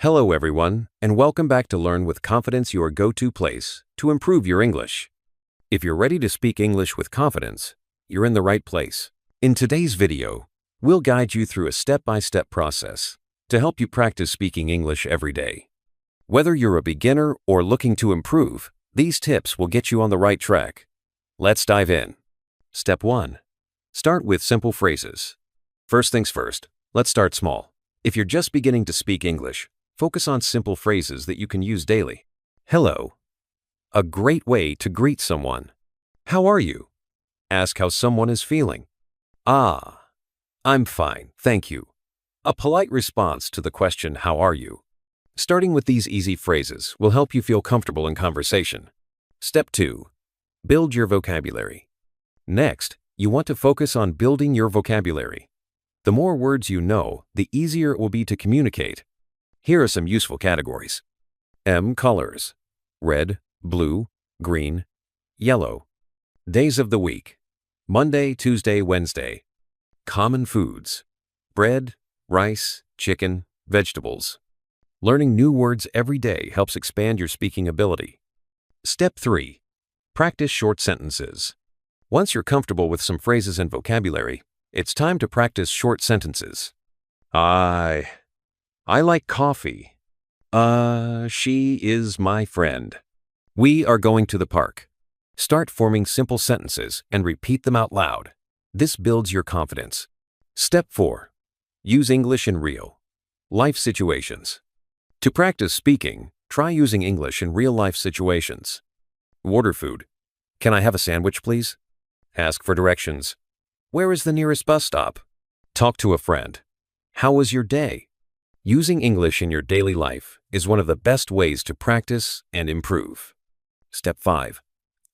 Hello everyone, and welcome back to Learn with Confidence, your go-to place to improve your English. If you're ready to speak English with confidence, you're in the right place. In today's video, we'll guide you through a step-by-step process to help you practice speaking English every day. Whether you're a beginner or looking to improve, these tips will get you on the right track. Let's dive in. Step 1. Start with simple phrases. First things first, let's start small. If you're just beginning to speak English, focus on simple phrases that you can use daily. Hello. A great way to greet someone. How are you? Ask how someone is feeling. Ah. I'm fine, thank you. A polite response to the question, how are you? Starting with these easy phrases will help you feel comfortable in conversation. Step 2. Build your vocabulary. Next, you want to focus on building your vocabulary. The more words you know, the easier it will be to communicate. Here are some useful categories. Colors: red, blue, green, yellow. Days of the week: Monday, Tuesday, Wednesday. Common foods: bread, rice, chicken, vegetables. Learning new words every day helps expand your speaking ability. Step 3. Practice short sentences. Once you're comfortable with some phrases and vocabulary, it's time to practice short sentences. I like coffee. She is my friend. We are going to the park. Start forming simple sentences and repeat them out loud. This builds your confidence. Step 4. Use English in real life situations. To practice speaking, try using English in real-life situations. Order food. Can I have a sandwich, please? Ask for directions. Where is the nearest bus stop? Talk to a friend. How was your day? Using English in your daily life is one of the best ways to practice and improve. Step 5.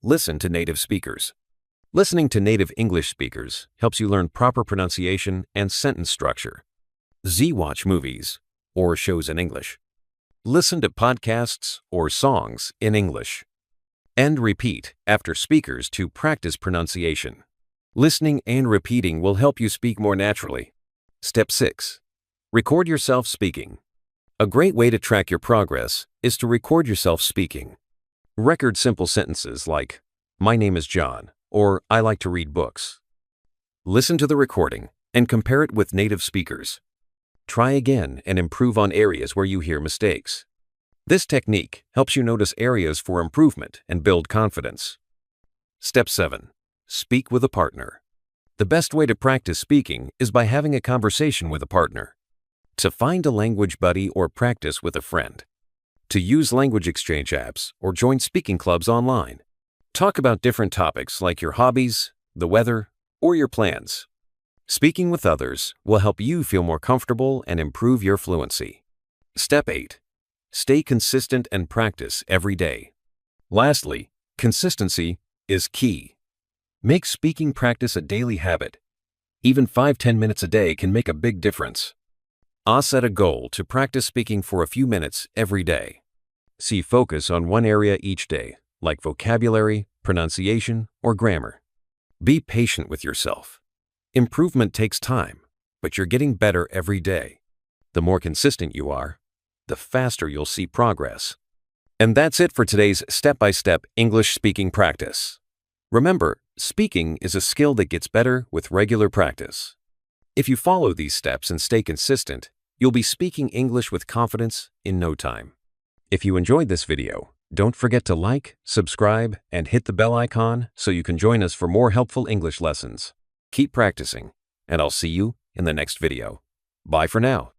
Listen to native speakers. Listening to native English speakers helps you learn proper pronunciation and sentence structure. Watch movies or shows in English. Listen to podcasts or songs in English. And repeat after speakers to practice pronunciation. Listening and repeating will help you speak more naturally. Step 6. Record yourself speaking. A great way to track your progress is to record yourself speaking. Record simple sentences like, "My name is John," or "I like to read books." Listen to the recording and compare it with native speakers. Try again and improve on areas where you hear mistakes. This technique helps you notice areas for improvement and build confidence. Step 7. Speak with a partner. The best way to practice speaking is by having a conversation with a partner. To find a language buddy or practice with a friend. To use language exchange apps or join speaking clubs online. Talk about different topics like your hobbies, the weather, or your plans. Speaking with others will help you feel more comfortable and improve your fluency. Step 8. Stay consistent and practice every day. Lastly, consistency is key. Make speaking practice a daily habit. Even 5-10 minutes a day can make a big difference. Set a goal to practice speaking for a few minutes every day. Focus on one area each day, like vocabulary, pronunciation, or grammar. Be patient with yourself. Improvement takes time, but you're getting better every day. The more consistent you are, the faster you'll see progress. And that's it for today's step-by-step English speaking practice. Remember, speaking is a skill that gets better with regular practice. If you follow these steps and stay consistent, you'll be speaking English with confidence in no time. If you enjoyed this video, don't forget to like, subscribe, and hit the bell icon so you can join us for more helpful English lessons. Keep practicing, and I'll see you in the next video. Bye for now.